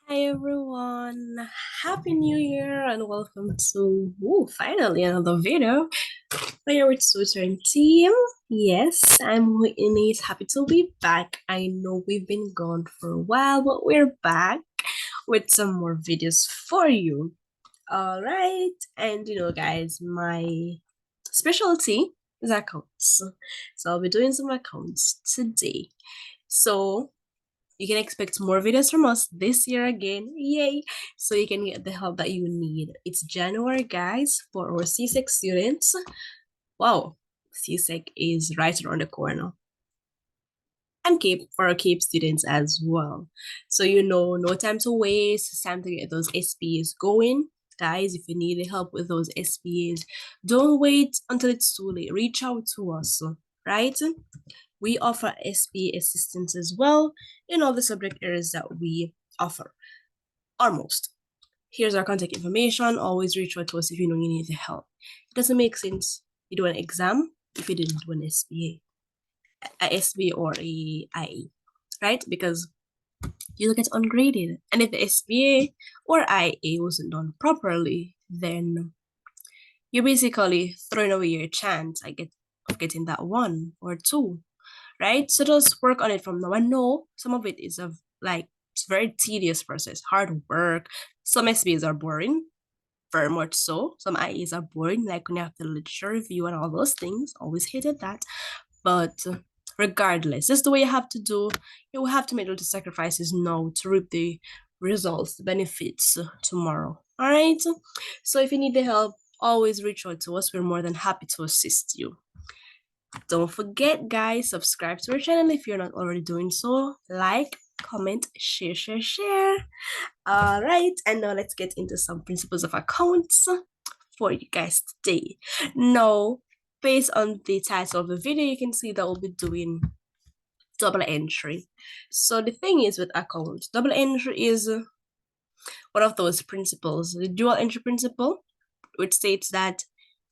Hi everyone, Happy New Year and welcome to finally another video. We're with Tutoring team. Yes, I'm Whitney. Happy to be back. I know we've been gone for a while, but we're back with some more videos for you. All right, and guys, my specialty is accounts. So I'll be doing some accounts today. So you can expect more videos from us this year again. Yay! So you can get the help that you need. It's January, guys, for our CSEC students. Wow, CSEC is right around the corner. And CAPE for our CAPE students as well. So no time to waste. It's time to get those SPAs going. Guys, if you need help with those SPAs, don't wait until it's too late. Reach out to us, right? We offer SPA assistance as well in all the subject areas that we offer, almost. Here's our contact information. Always reach out to us if you know you need the help. It doesn't make sense you do an exam if you didn't do an SPA or a IE, right? Because you'll get ungraded. And if the SPA or IA wasn't done properly, then you're basically throwing away your chance of getting that 1 or 2, right? So just work on it from now. I know some of it is it's very tedious process, hard work. Some SBAs are boring, very much so. Some IEs are boring, like when you have the literature review and all those things. Always hated that. But regardless, this is the way you have to do. You have to make those sacrifices now to reap the results, the benefits tomorrow. All right. So if you need the help, always reach out to us. We're more than happy to assist you. Don't forget, guys, subscribe to our channel if you're not already doing so. Like, comment, share. All right, and now let's get into some principles of accounts for you guys today. Now, based on the title of the video, you can see that we'll be doing double entry. So the thing is with accounts, double entry is one of those principles, the dual entry principle, which states that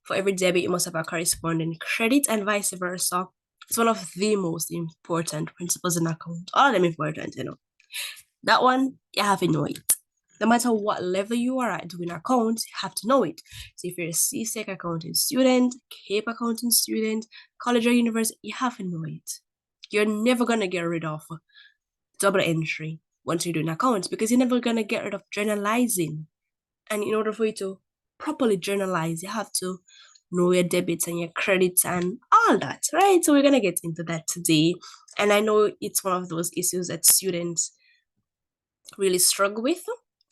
for every debit, you must have a corresponding credit and vice versa. It's one of the most important principles in account. All of them important, That one, you have to know it. No matter what level you are at doing accounts, you have to know it. So if you're a CSEC accounting student, CAPE accounting student, college or university, you have to know it. You're never going to get rid of double entry once you're doing accounts because you're never going to get rid of journalizing. And in order for you to properly journalize, you have to know your debits and your credits and all that, right? So we're going to get into that today. And I know it's one of those issues that students really struggle with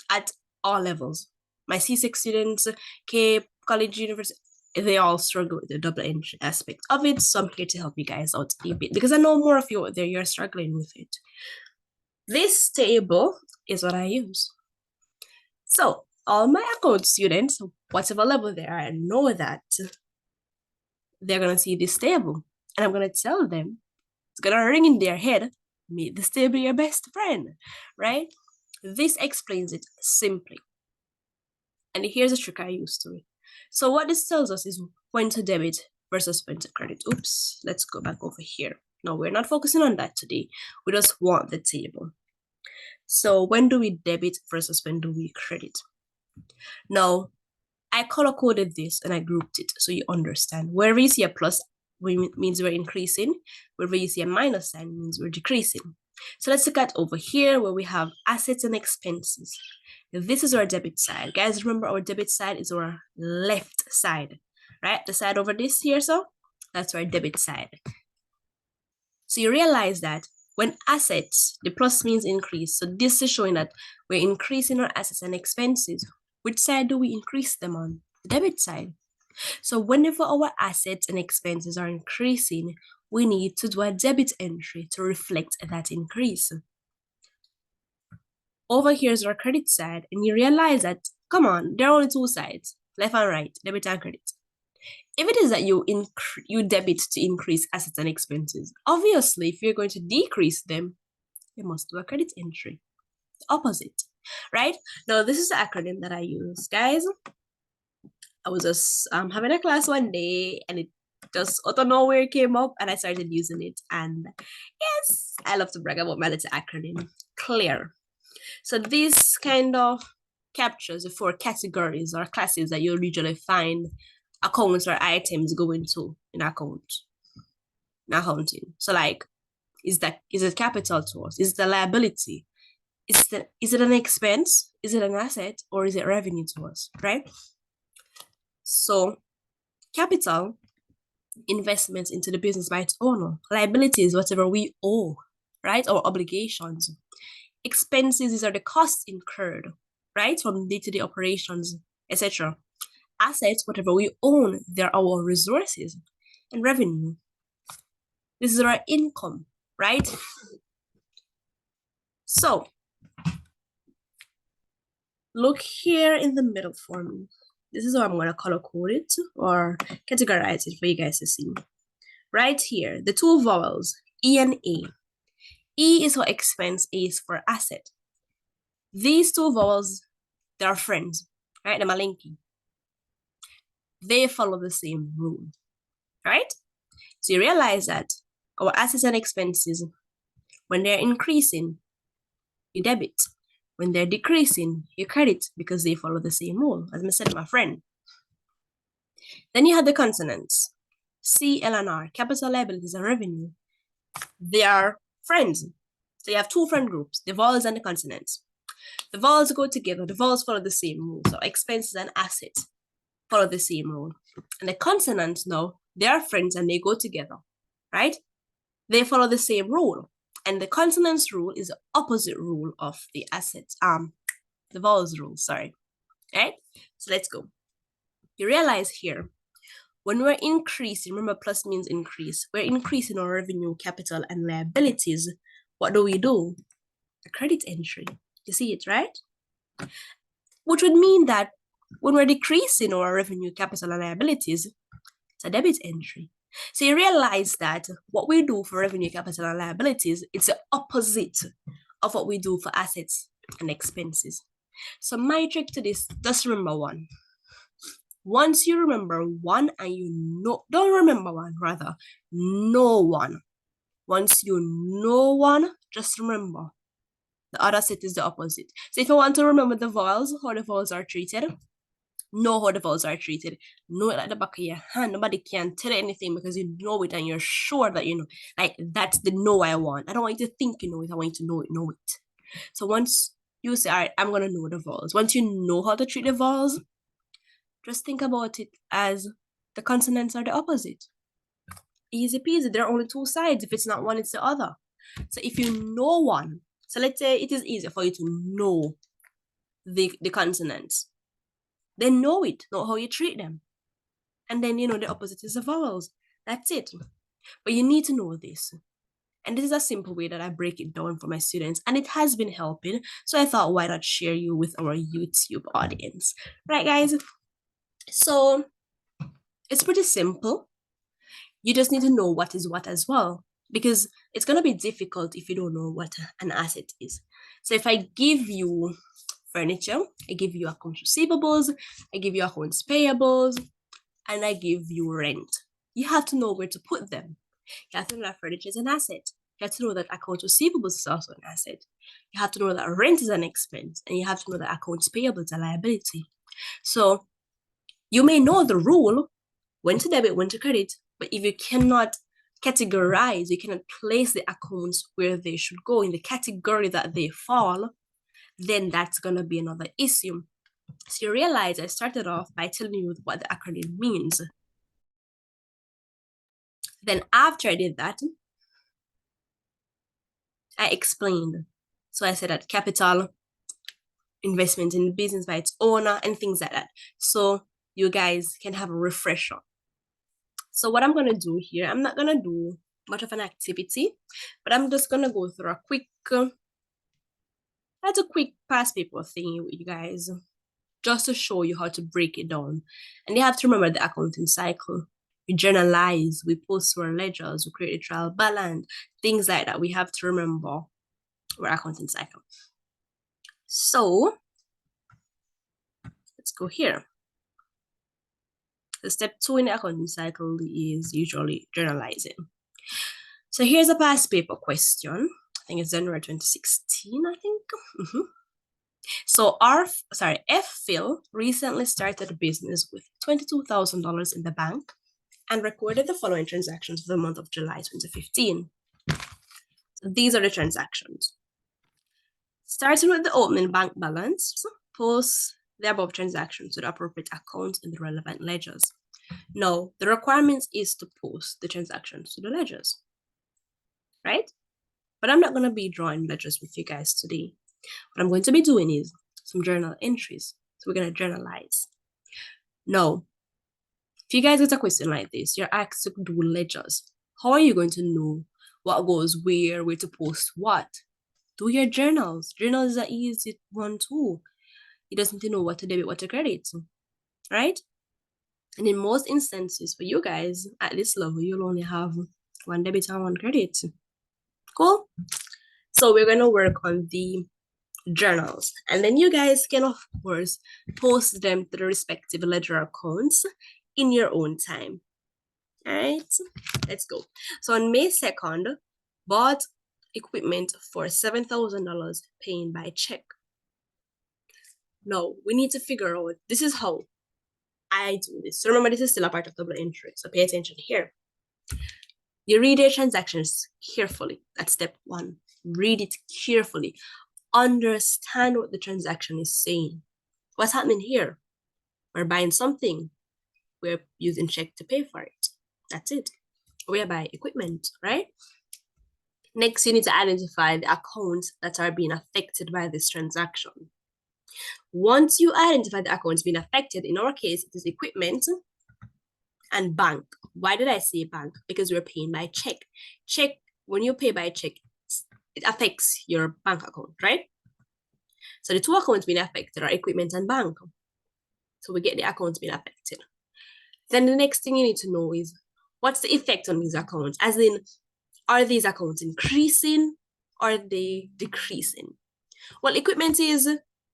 at all levels. My CSEC students, CAPE, college, university, they all struggle with the double entry aspect of it. So I'm here to help you guys out a bit because I know more of you out there, you're struggling with it. This table is what I use. So all my account students, whatever level they are, know that they're going to see this table. And I'm going to tell them, it's going to ring in their head, make this table your best friend, right? This explains it simply. And here's a trick I use to it. So what this tells us is when to debit versus when to credit. Oops, let's go back over here. No, we're not focusing on that today. We just want the table. So when do we debit versus when do we credit? Now, I color-coded this and I grouped it so you understand. Wherever you see a plus means we're increasing. Wherever you see a minus sign means we're decreasing. So let's look at over here where we have assets and expenses. This is our debit side. Guys, remember our debit side is our left side, right? The side over this here, so that's our debit side. So you realize that when assets, the plus means increase. So this is showing that we're increasing our assets and expenses. Which side do we increase them on? The debit side. So whenever our assets and expenses are increasing, we need to do a debit entry to reflect that increase. Over here is our credit side, and you realize that, come on, there are only two sides, left and right, debit and credit. If it is that you debit to increase assets and expenses, obviously, if you're going to decrease them, you must do a credit entry. The opposite, right? Now, this is the acronym that I use, guys. I was just having a class one day, and it just out of nowhere came up, and I started using it. And yes, I love to brag about my little acronym, CLEAR. So this kind of captures the four categories or classes that you'll usually find accounts or items going to in accounting. So like, is it capital to us? Is it a liability? Is it an expense? Is it an asset? Or is it revenue to us? Right? So capital, investments into the business by its owner. Liabilities, whatever we owe, right? Our obligations. Expenses, these are the costs incurred, right? From day-to-day operations, etc. Assets, whatever we own, they're our resources. And revenue, this is our income, right? So look here in the middle for me. This is how I'm going to color code it or categorize it for you guys to see. Right here, the two vowels, E and A. E is for expense, A is for asset. These two vowels, they are friends, right? They're linking. They follow the same rule, right? So you realize that our assets and expenses, when they're increasing, you debit. When they're decreasing, you credit because they follow the same rule, as I said, my friend. Then you have the consonants, C, L, and R, capital, liabilities, and revenue. They are friends. So you have two friend groups, the vowels and the consonants. The vowels go together. The vowels follow the same rule. So expenses and assets follow the same rule. And the consonants now, they are friends and they go together, right? They follow the same rule. And the consonants rule is the opposite rule of the assets, the vowels rule, sorry. Right? So let's go. You realize here, when we're increasing, remember plus means increase, we're increasing our revenue, capital, and liabilities. What do? A credit entry. You see it, right? Which would mean that when we're decreasing our revenue, capital, and liabilities, it's a debit entry. So you realize that what we do for revenue, capital, and liabilities, it's the opposite of what we do for assets and expenses. So my trick to this, just remember one. Once you remember one and you know, don't remember one, rather, know one. Once you know one, just remember. The other set is the opposite. So if you want to remember the vowels, how the vowels are treated, know how the vowels are treated. Know it at the back of your hand. Nobody can tell you anything because you know it and you're sure that you know. Like, that's the know I want. I don't want you to think you know it. I want you to know it. So once you say, all right, I'm going to know the vowels. Once you know how to treat the vowels, just think about it as the consonants are the opposite. Easy peasy. There are only two sides. If it's not one, it's the other. So if you know one, so let's say it is easier for you to know the consonants. Then know how you treat them. And then, the opposite is the vowels. That's it. But you need to know this. And this is a simple way that I break it down for my students. And it has been helping. So I thought, why not share you with our YouTube audience? Right, guys? So it's pretty simple. You just need to know what is what as well. Because it's going to be difficult if you don't know what an asset is. So if I give you furniture, I give you accounts receivables, I give you accounts payables, and I give you rent. You have to know where to put them. You have to know that furniture is an asset. You have to know that accounts receivables is also an asset. You have to know that rent is an expense, and you have to know that accounts payable is a liability. So you may know the rule, when to debit, when to credit, but if you cannot categorize, you cannot place the accounts where they should go in the category that they fall, then that's going to be another issue. So you realize I started off by telling you what the acronym means. Then after I did that, I explained. So I said that capital, investment in the business by its owner, and things like that. So you guys can have a refresher. So what I'm going to do here, I'm not going to do much of an activity, but I'm just going to go through a quick past paper thing with you guys, just to show you how to break it down. And you have to remember the accounting cycle. We journalize, we post our ledgers, we create a trial balance, things like that. We have to remember our accounting cycle. So let's go here. The step 2 in the accounting cycle is usually journalizing. So here's a past paper question. I think it's January 2016, I think. So Phil recently started a business with $22,000 in the bank and recorded the following transactions for the month of July 2015. So these are the transactions. Starting with the opening bank balance, post the above transactions to the appropriate account in the relevant ledgers. Now, the requirement is to post the transactions to the ledgers, right? But I'm not going to be drawing ledgers with you guys today. What I'm going to be doing is some journal entries. So we're going to journalize. Now, if you guys get a question like this, you're asked to do ledgers. How are you going to know what goes where to post what? Do your journals. Journals is an easy one too. You just need to know what to debit, what to credit, right? And in most instances for you guys at this level, you'll only have one debit and one credit. Cool? So we're going to work on the journals. And then you guys can, of course, post them to the respective ledger accounts in your own time. All right, let's go. So on May 2nd, bought equipment for $7,000 paying by check. Now, we need to figure out, this is how I do this. So remember, this is still a part of double entry. So pay attention here. You read your transactions carefully. That's step one. Read it carefully. Understand what the transaction is saying. What's happening here? We're buying something. We're using check to pay for it. That's it. We're buying equipment, right? Next, you need to identify the accounts that are being affected by this transaction. Once you identify the accounts being affected, in our case, it is equipment and bank. Why did I say bank? Because we're paying by check. Check, when you pay by check, it affects your bank account, right? So the two accounts being affected are equipment and bank. So we get the accounts being affected. Then the next thing you need to know is, what's the effect on these accounts? As in, are these accounts increasing or are they decreasing? Well, equipment is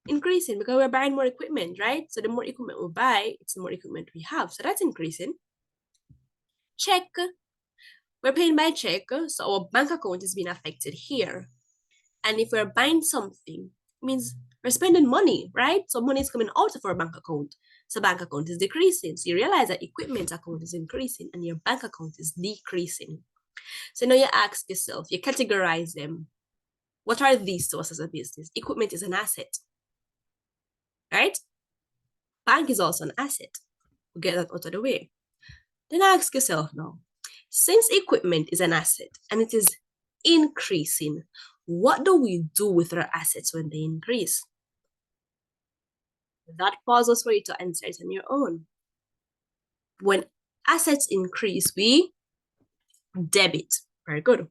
increasing because we're buying more equipment, right? So the more equipment we buy, it's the more equipment we have. So that's increasing. Check. We're paying by check, so our bank account is being affected here. And if we're buying something, it means we're spending money, right? So money is coming out of our bank account. So bank account is decreasing. So you realize that equipment account is increasing and your bank account is decreasing. So now you ask yourself, you categorize them. What are these to us as a business? Equipment is an asset, right? Bank is also an asset. We'll get that out of the way. Then ask yourself now, since equipment is an asset and it is increasing, what do we do with our assets when they increase? That pauses for you to answer it on your own. When assets increase, we debit. Very good.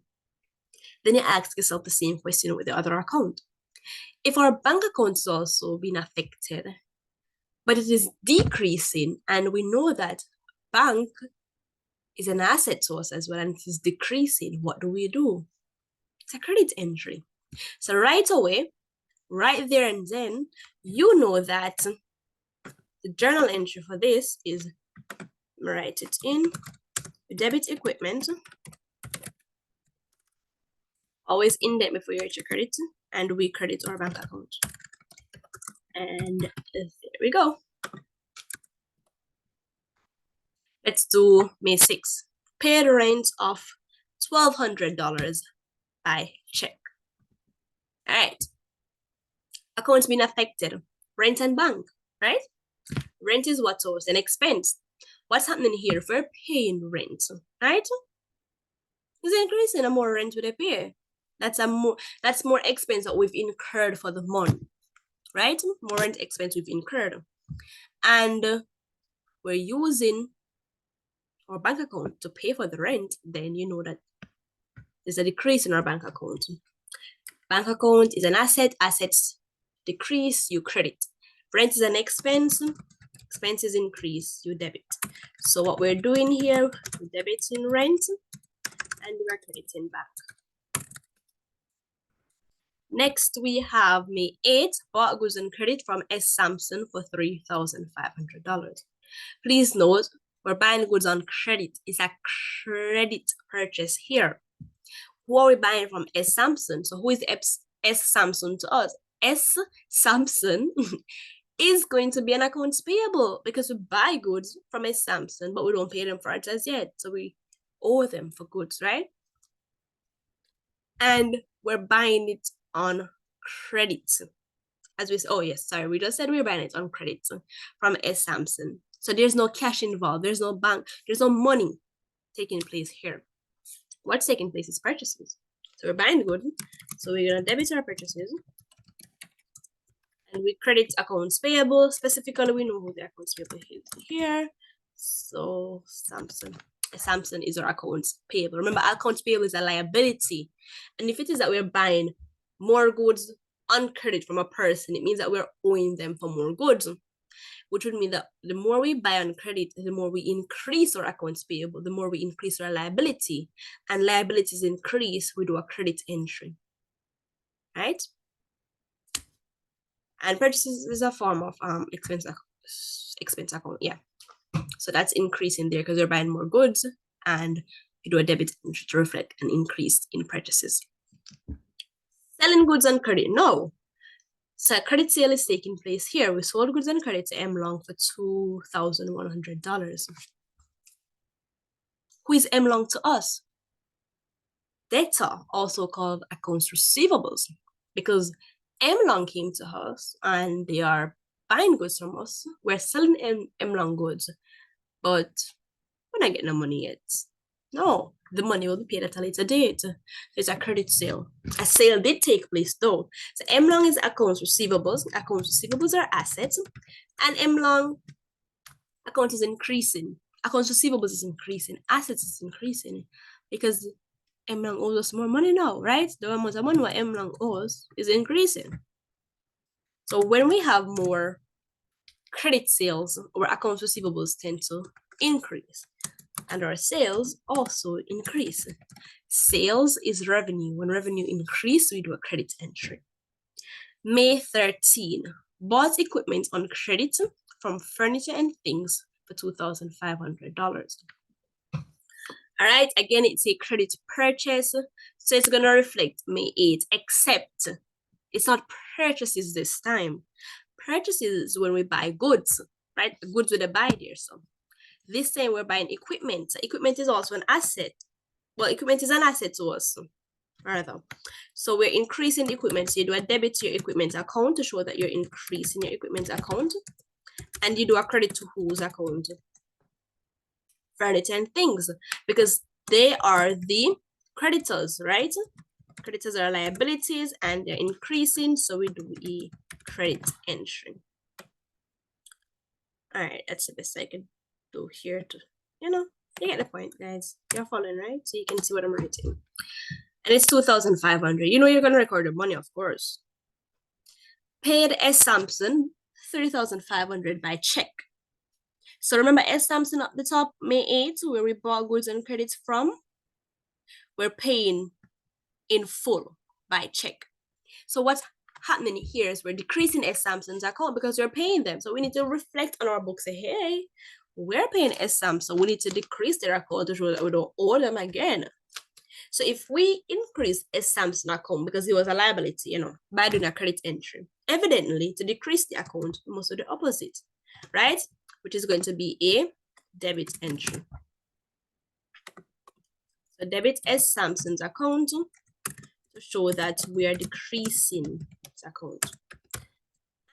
Then you ask yourself the same question with the other account. If our bank account is also being affected, but it is decreasing, and we know that bank is an asset to us as well, and it is decreasing, what do we do? It's a credit entry. So right away, right there and then, you know that the journal entry for this is, write it in, debit equipment, always indent before you write your credit, and we credit our bank account. And there we go. Let's do May 6th. Paid rent of $1,200 by check. All right. Accounts being affected. Rent and bank, right? Rent is what's an expense. What's happening here? If we're paying rent, right? It's increasing the more rent we pay. That's more expense that we've incurred for the month, right? More rent expense we've incurred. And we're using our bank account to pay for the rent, then you know that there's a decrease in our bank account. Bank account is an asset. Assets decrease, you credit. Rent is an expense. Expenses increase, you debit. So what we're doing here, we're debiting rent and we're crediting back. Next, we have May 8th, bought goods and credit from S. Sampson for $3,500. Please note, we're buying goods on credit. It's a credit purchase here. Who are we buying from? S. Sampson. So who is S Samson to us. S Samson is going to be an accounts payable because we buy goods from S Samson, but we don't pay them for it as yet. So we owe them for goods, right? And we're buying it on credit. As we say, oh yes, sorry, we just said we're buying it on credit from S Samson. So there's no cash involved, there's no bank, there's no money taking place here. What's taking place is purchases. So we're buying the good. So we're gonna debit our purchases. And we credit accounts payable. Specifically, we know who the accounts payable is here. So Samson is our accounts payable. Remember, accounts payable is a liability. And if it is that we're buying more goods on credit from a person, it means that we're owing them for more goods, which would mean that the more we buy on credit, the more we increase our accounts payable, the more we increase our liability. And liabilities increase, we do a credit entry, right? And purchases is a form of expense account, yeah. So that's increasing there because you're buying more goods, and you do a debit entry to reflect an increase in purchases. Selling goods on credit, no. So a credit sale is taking place here. We sold goods on credit to M Long for $2,100. Who is M Long to us? Debtor, also called accounts receivables, because M Long came to us and they are buying goods from us. We're selling M Long goods, but we're not getting the money yet. No, the money will be paid at a later date. It's a credit sale. A sale did take place though. So M Long is accounts receivables. Accounts receivables are assets, and M Long account is increasing. Accounts receivables is increasing. Assets is increasing because M Long owes us more money now, right? The amount of money what M Long owes is increasing. So when we have more credit sales, our accounts receivables tend to increase, and our sales also increase. Sales is revenue. When revenue increases, we do a credit entry. May 13, bought equipment on credit from Furniture and Things for $2,500. All right, again, it's a credit purchase, so it's going to reflect May 8, except it's not purchases this time. Purchases is when we buy goods, right? The goods with a buy there. So this time we're buying equipment. So equipment is also an asset. Well, equipment is an asset to us, rather. So we're increasing the equipment. So you do a debit to your equipment account to show that you're increasing your equipment account. And you do a credit to whose account? Furniture and Things, because they are the creditors, right? Creditors are liabilities and they're increasing, so we do a credit entry. All right, that's the best I can do here to, you get the point, guys. You're following, right? So you can see what I'm writing. And it's $2,500. You're gonna record the money, of course. Paid S Sampson $3,500 by check. So remember S Sampson at the top, May 8th, where we bought goods and credits from. We're paying in full by check. So what's happening here is we're decreasing S Sampson's account because we're paying them. So we need to reflect on our books, say, hey, we're paying S Sampson. We need to decrease their account to show that we don't owe them again. So if we increase S Sampson account because it was a liability, by doing a credit entry, evidently to decrease the account, we must do the opposite, right? Which is going to be a debit entry. So debit S Sampson's account to show that we are decreasing this account.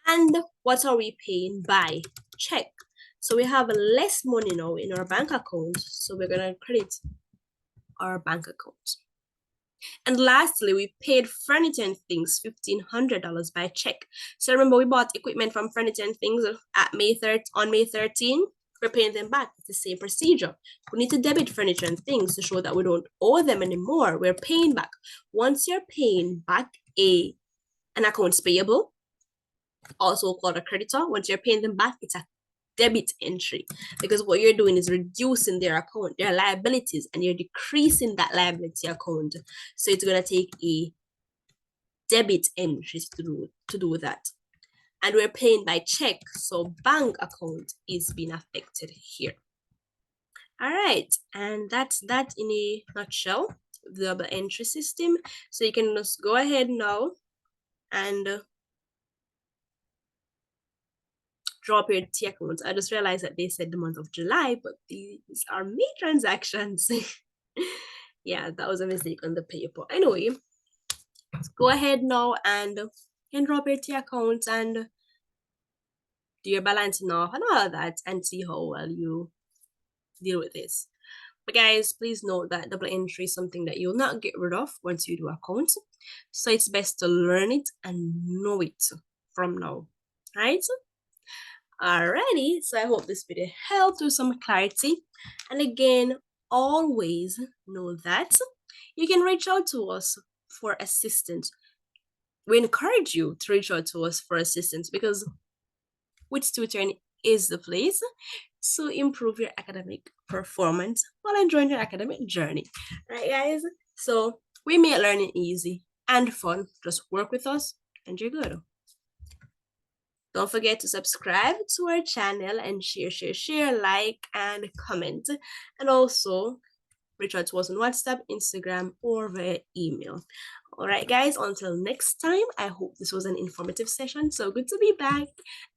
And what are we paying by check? So we have less money now in our bank account, so we're gonna credit our bank account. And lastly, we paid Furniture and Things $1,500 by check. So remember, we bought equipment from Furniture and Things on May 13. We're paying them back. It's the same procedure. We need to debit Furniture and Things to show that we don't owe them anymore. We're paying back. Once you're paying back an accounts payable, also called a creditor, once you're paying them back, it's a debit entry, because what you're doing is reducing their account, their liabilities, and you're decreasing that liability account. So it's going to take a debit entry to do that. And we're paying by check, so bank account is being affected here. All right, and that's that in a nutshell, the double entry system. So you can just go ahead now and drop your T accounts. I just realized that they said the month of July, but these are May transactions. Yeah, that was a mistake on the paper. Anyway, go ahead now and can drop your T accounts and do your balancing off and all of that and see how well you deal with this. But guys, please note that double entry is something that you'll not get rid of once you do accounts. So it's best to learn it and know it from now. Right? Alrighty, so I hope this video helped with some clarity. And again, always know that you can reach out to us for assistance. We encourage you to reach out to us for assistance because with tutoring is the place to improve your academic performance while enjoying your academic journey. Right, guys? So we make learning easy and fun. Just work with us and you're good. Don't forget to subscribe to our channel and share, like, and comment. And also reach out to us on WhatsApp, Instagram, or via email. All right, guys, until next time, I hope this was an informative session. So good to be back.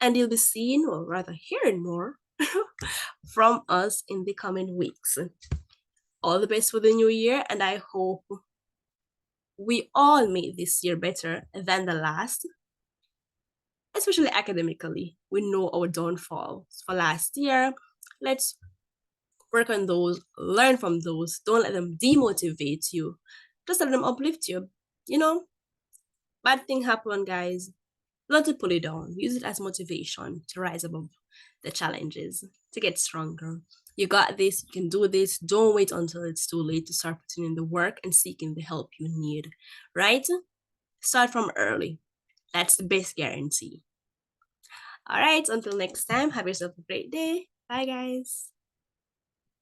And you'll be seeing, or rather hearing more from us in the coming weeks. All the best for the new year. And I hope we all make this year better than the last, especially academically. We know our downfalls for last year. Let's work on those, learn from those. Don't let them demotivate you. Just let them uplift you. You know, bad thing happen, guys. Not to pull it down. Use it as motivation to rise above the challenges, to get stronger. You got this. You can do this. Don't wait until it's too late to start putting in the work and seeking the help you need, right? Start from early. That's the best guarantee. All right, until next time, have yourself a great day. Bye, guys.